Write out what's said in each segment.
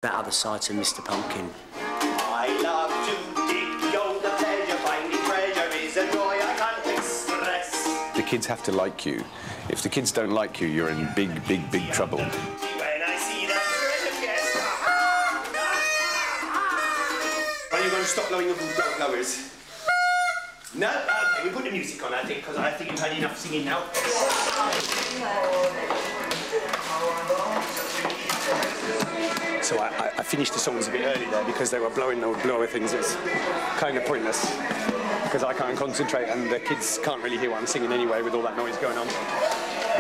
That other side to Mr. Pumpkin. I love to dig, yo, the pleasure, finding treasure is a joy I can't express. The kids have to like you. If the kids don't like you, you're in big, big, big trouble. When I see that treasure chest, are you going to stop blowing your blowers? No? Okay, we put the music on, I think, because I think you've had enough singing now. So I finished the songs a bit early there because they were blowing those blower things. It's kind of pointless because I can't concentrate and the kids can't really hear what I'm singing anyway with all that noise going on.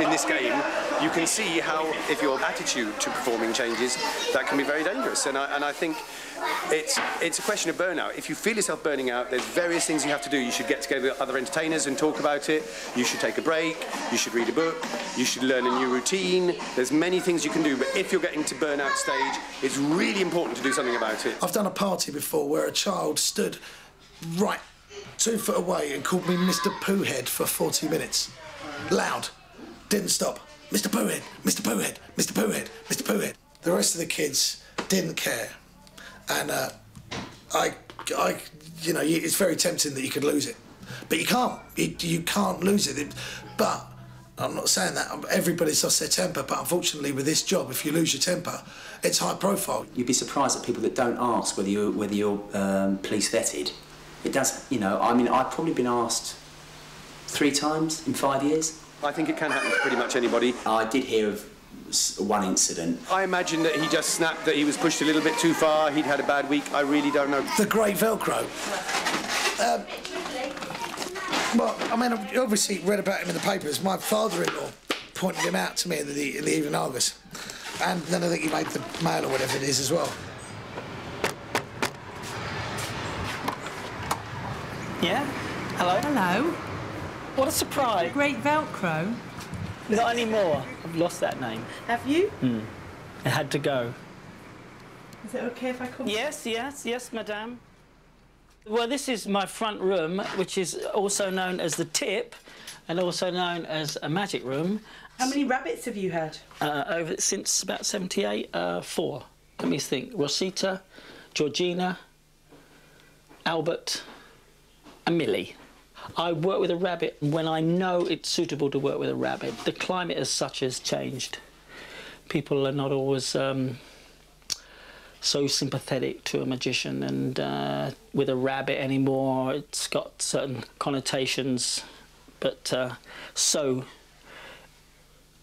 In this game, you can see how, if your attitude to performing changes, that can be very dangerous. And I think it's a question of burnout. If you feel yourself burning out, there's various things you have to do. You should get together with other entertainers and talk about it. You should take a break. You should read a book. You should learn a new routine. There's many things you can do, but if you're getting to burnout stage, it's really important to do something about it. I've done a party before where a child stood right 2 foot away and called me Mr. Poohead for 40 minutes. Loud. Didn't stop. Mr. Poohead, Mr. Poohead, Mr. Poohead, Mr. Poohead. The rest of the kids didn't care. And you know, it's very tempting that you could lose it. But you can't. You can't lose it. But I'm not saying that everybody's lost their temper, but unfortunately with this job, if you lose your temper, it's high profile. You'd be surprised at people that don't ask whether you're police vetted. It does, you know, I mean, I've probably been asked 3 times in 5 years. I think it can happen to pretty much anybody. I did hear of one incident. I imagine that he just snapped, that he was pushed a little bit too far, he'd had a bad week, I really don't know. The Great Velcro. Well, I mean, I've obviously read about him in the papers. My father-in-law pointed him out to me in the Evening Argus. And then I think he made the Mail or whatever it is as well. Yeah? Hello? Hello. What a surprise. Great Velcro. Not anymore. I've lost that name. Have you? It had to go. Is it OK if I come? Yes, madame. Well, this is my front room, which is also known as the tip and also known as a magic room. How many rabbits have you had? Since about 78, 4. Let me think. Rosita, Georgina, Albert and Millie. I work with a rabbit when I know it's suitable to work with a rabbit. The climate as such has changed. People are not always so sympathetic to a magician, and with a rabbit anymore, it's got certain connotations. But so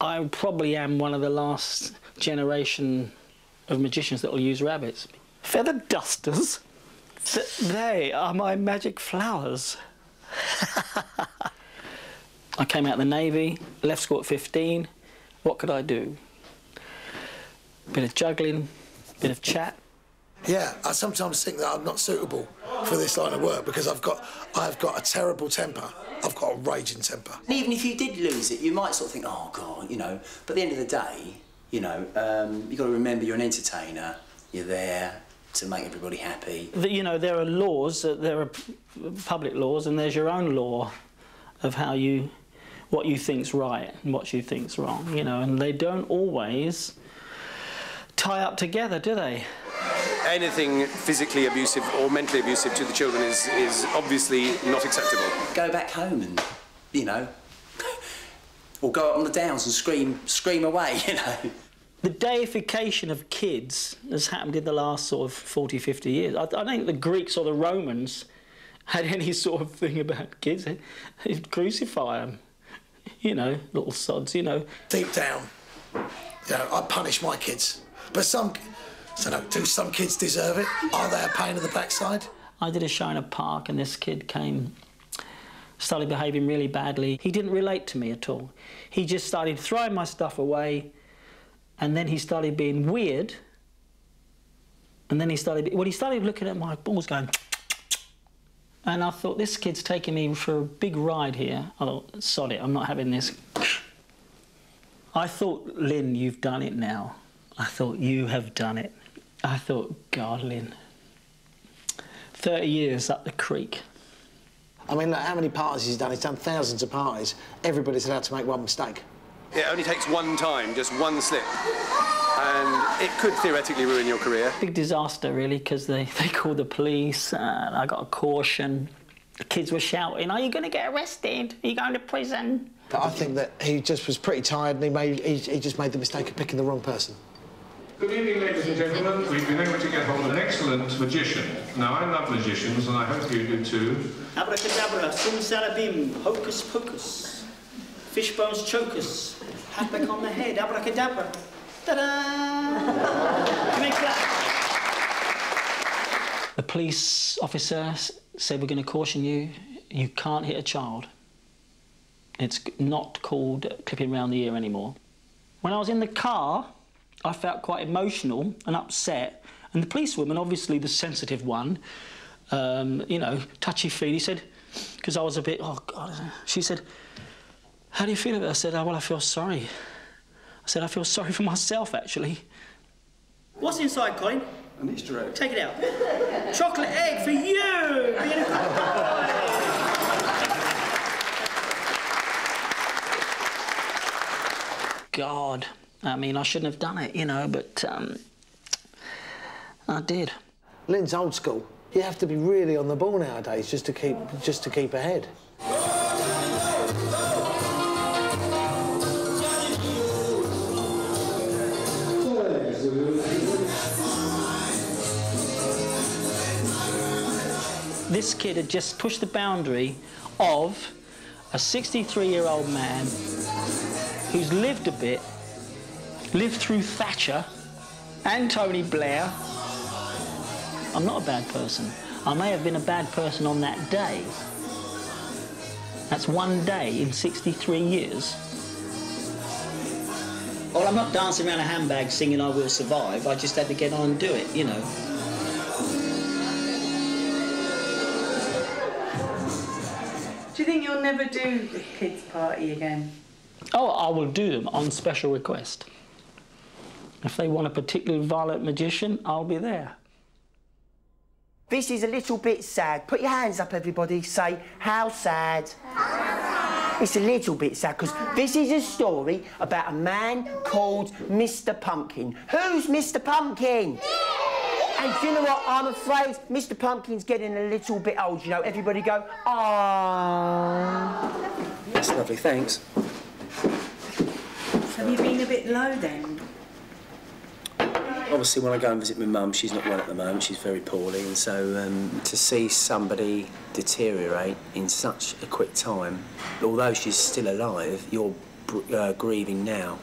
I probably am one of the last generation of magicians that will use rabbits. Feather dusters, they are my magic flowers. I came out of the Navy, left school at 15. What could I do? Bit of juggling, bit of chat. Yeah, I sometimes think that I'm not suitable for this line of work because I've got a terrible temper. I've got a raging temper. And even if you did lose it, you might sort of think, oh, God, you know. But at the end of the day, you know, you've got to remember you're an entertainer. You're there to make everybody happy. You know, there are laws, there are public laws, and there's your own law of how what you think's right and what you think's wrong, you know, and they don't always tie up together, do they? Anything physically abusive or mentally abusive to the children is obviously not acceptable. Go back home and, you know, or go up on the downs and scream away, you know. The deification of kids has happened in the last sort of 40, 50 years. I don't think the Greeks or the Romans had any sort of thing about kids. They'd crucify them, you know, little sods, you know. Deep down, you know, I punish my kids. But do some kids deserve it? Are they a pain in the backside? I did a show in a park and this kid started behaving really badly. He didn't relate to me at all. He just started throwing my stuff away. And then he started being weird. And then he started looking at my balls going... And I thought, this kid's taking me for a big ride here. I thought, sod it, I'm not having this. I thought, Lynn, you've done it now. I thought, you have done it. I thought, God, Lynn. 30 years up the creek. I mean, look, how many parties he's done? He's done thousands of parties. Everybody's allowed to make one mistake. It only takes one time, just one slip. And it could theoretically ruin your career. Big disaster, really, because they called the police, and I got a caution. The kids were shouting, "Are you going to get arrested? Are you going to prison?" But I think that he just was pretty tired and he just made the mistake of picking the wrong person. Good evening, ladies and gentlemen. We've been able to get hold of an excellent magician. Now, I love magicians, and I hope you do too. Abracadabra, simsalabim, hocus pocus. Fishbones choke us. Hat back on the head, abracadabra. Ta-da! Come in, clap. The police officer said, "We're going to caution you. You can't hit a child. It's not called clipping round the ear anymore." When I was in the car, I felt quite emotional and upset. And the policewoman, obviously the sensitive one, you know, touchy-feely, said, because I was a bit, oh, God, she said, "How do you feel about it?" I said, "Oh, well, I feel sorry." I said, "I feel sorry for myself, actually." What's inside, Colin? An Easter egg. Take it out. Chocolate egg for you! God, I mean, I shouldn't have done it, you know, but I did. Lynn's old school. You have to be really on the ball nowadays just to keep ahead. This kid had just pushed the boundary of a 63-year-old man who's lived a bit, lived through Thatcher and Tony Blair. I'm not a bad person. I may have been a bad person on that day. That's one day in 63 years. Well, I'm not dancing around a handbag singing "I Will Survive." I just had to get on and do it, you know. Do you think you'll never do the kids' party again? Oh, I will do them on special request. If they want a particularly violent magician, I'll be there. This is a little bit sad. Put your hands up, everybody. Say, how sad? It's a little bit sad, because this is a story about a man called Mr. Pumpkin. Who's Mr. Pumpkin? And do you know what? I'm afraid Mr. Pumpkin's getting a little bit old, you know. Everybody go, "Aww." That's lovely, thanks. Have you been a bit low then? Obviously, when I go and visit my mum, she's not well at the moment, she's very poorly, and so to see somebody deteriorate in such a quick time, although she's still alive, you're grieving now.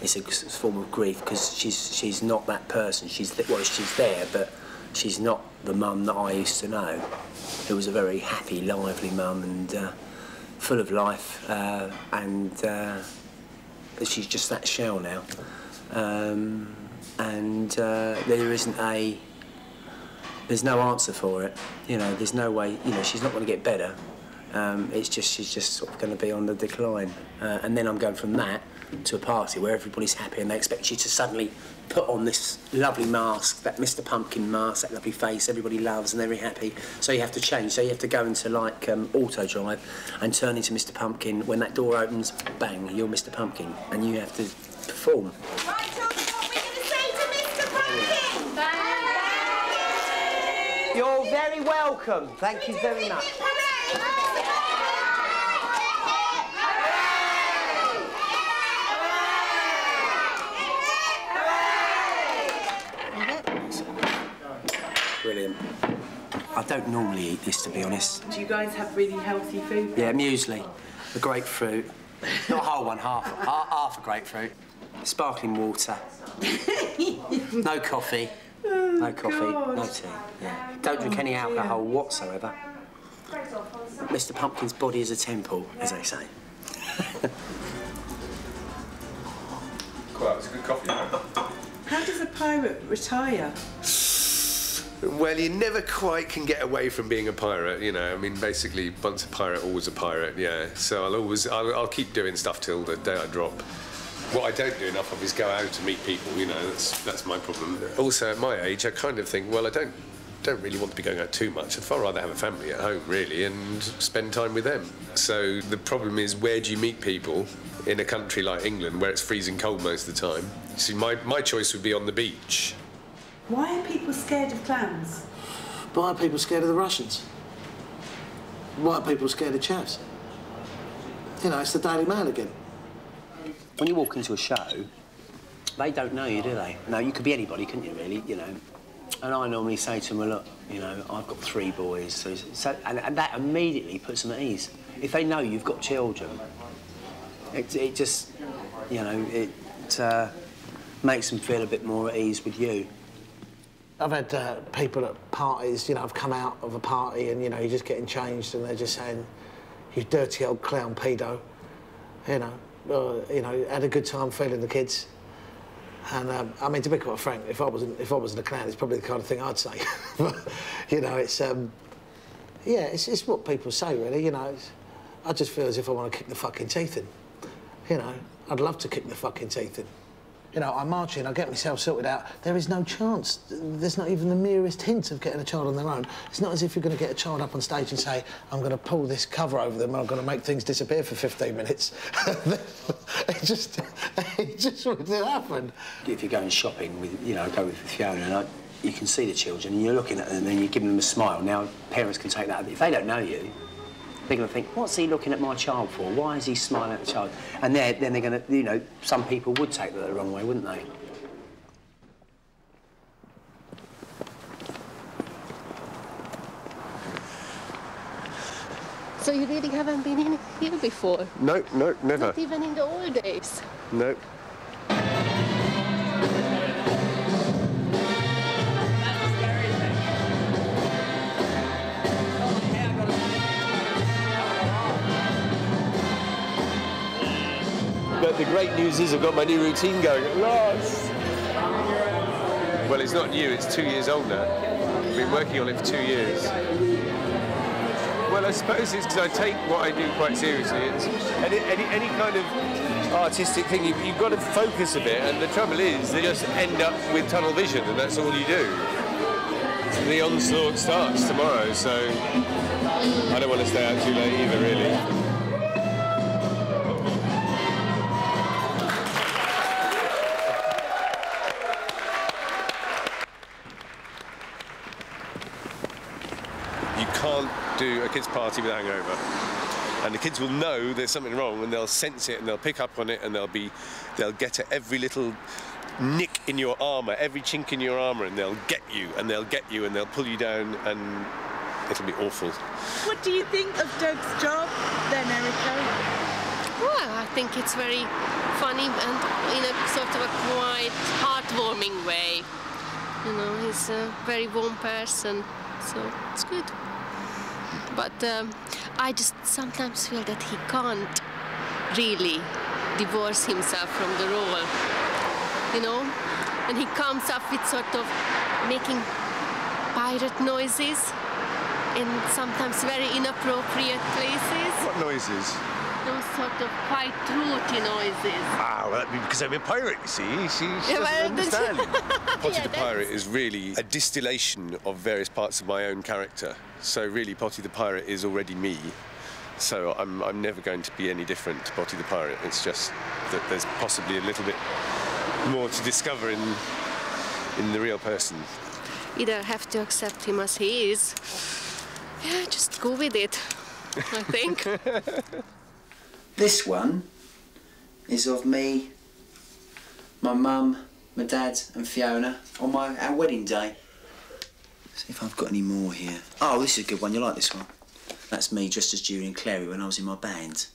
It's a form of grief, because she's not that person. She's there, but she's not the mum that I used to know. It was a very happy, lively mum, and full of life, but she's just that shell now. There's no answer for it. You know, there's no way, you know, she's not going to get better. She's just sort of going to be on the decline. And then I'm going from that to a party where everybody's happy and they expect you to suddenly put on this lovely mask, that Mr. Pumpkin mask, that lovely face everybody loves and they're very happy. So you have to change. So you have to go into, like, auto drive and turn into Mr. Pumpkin. When that door opens, bang, you're Mr. Pumpkin. And you have to perform. Right, children, what are we going to say to Mr. Pumpkin? Bye. You're very welcome. Thank you very much. Brilliant. I don't normally eat this, to be honest. Do you guys have really healthy food? Yeah, muesli, a grapefruit, not a whole one, half a grapefruit, sparkling water, no coffee, no tea. Yeah. Don't drink any alcohol whatsoever. Mr. Pumpkin's body is a temple, as they say. Well, it's a good coffee, though. How does a pirate retire? Well, you never quite can get away from being a pirate, you know. I mean, basically, once a pirate, always a pirate, yeah. So I'll keep doing stuff till the day I drop. What I don't do enough of is go out to meet people, you know. That's my problem. Also, at my age, I kind of think, well, I don't don't really want to be going out too much. I'd far rather have a family at home, really, and spend time with them. So the problem is, where do you meet people in a country like England where it's freezing cold most of the time? See, my choice would be on the beach. Why are people scared of clowns? Why are people scared of the Russians? Why are people scared of chavs? You know, it's the Daily Mail again. When you walk into a show, they don't know you, do they? No, you could be anybody, couldn't you, really, you know? And I normally say to them, well, look, you know, I've got 3 boys, and that immediately puts them at ease. If they know you've got children, it just, you know, it makes them feel a bit more at ease with you. I've had people at parties, you know, I've come out of a party and, you know, you're just getting changed and they're just saying, you dirty old clown pedo, you know, had a good time feeling the kids. And, I mean, to be quite frank, if I wasn't a clown, it's probably the kind of thing I'd say. But, you know, it's, yeah, it's what people say, really, you know. I just feel as if I want to kick the fucking teeth in. You know, I'd love to kick the fucking teeth in. You know, I march in, I get myself sorted out. There is no chance. There's not even the merest hint of getting a child on their own. It's not as if you're going to get a child up on stage and say, I'm going to pull this cover over them and I'm going to make things disappear for 15 minutes. it just wouldn't happen. If you're going shopping with, you know, go with Fiona, and you can see the children and you're looking at them and you're giving them a smile. Now, parents can take that. If they don't know you, they're going to think, what's he looking at my child for? Why is he smiling at the child? And then they're going to, you know, some people would take that the wrong way, wouldn't they? So you really haven't been in here before? No, never. Not even in the old days? No. But the great news is I've got my new routine going at last. Well, it's not new, it's 2 years old now. I've been working on it for 2 years. Well, I suppose it's because I take what I do quite seriously. It's any kind of artistic thing, you've got to focus a bit, and the trouble is they just end up with tunnel vision, and that's all you do. So the onslaught starts tomorrow, so I don't want to stay out too late either, really. Do a kids' party with a hangover, and the kids will know there's something wrong, and they'll sense it, and they'll pick up on it, and they'll get at every little nick in your armour, every chink in your armour, and they'll get you, and they'll get you, and they'll pull you down, and it'll be awful. What do you think of Doug's job, then, Erica? Well, I think it's very funny and in a sort of a quite heartwarming way. You know, he's a very warm person, so it's good. But I just sometimes feel that he can't really divorce himself from the role, you know? And he comes up with sort of making pirate noises in sometimes very inappropriate places. What noises? Those sort of quite throaty noises. Ah, well, that'd be because I'm a pirate, you see. She doesn't understand. Potty the Pirate is really a distillation of various parts of my own character. So really, Potty the Pirate is already me. So I'm never going to be any different to Potty the Pirate. It's just that there's possibly a little bit more to discover in the real person. Either have to accept him as he is. Yeah, just go with it, I think. This one is of me, my mum, my dad and Fiona on our wedding day. See if I've got any more here. Oh, this is a good one. You like this one? That's me dressed as Julie and Clary when I was in my band.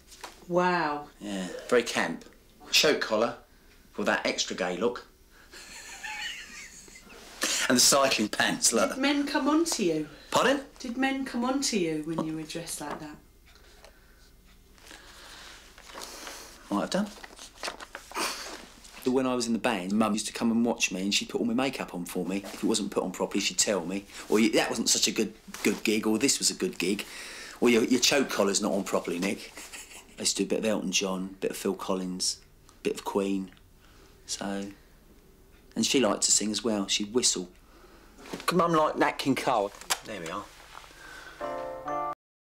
Wow. Yeah, very camp. Show collar with that extra gay look. And the cycling pants, look. Did men come on to you? Pardon? Did men come on to you when you were dressed like that? Might have done. When I was in the band, Mum used to come and watch me, and she'd put all my makeup on for me. If it wasn't put on properly, she'd tell me, or that wasn't such a good gig, or this was a good gig, or your choke collar's not on properly, Nick. I used to do a bit of Elton John, a bit of Phil Collins, a bit of Queen. So, and she liked to sing as well. She'd whistle. Mum like Nat King Cole. There we are.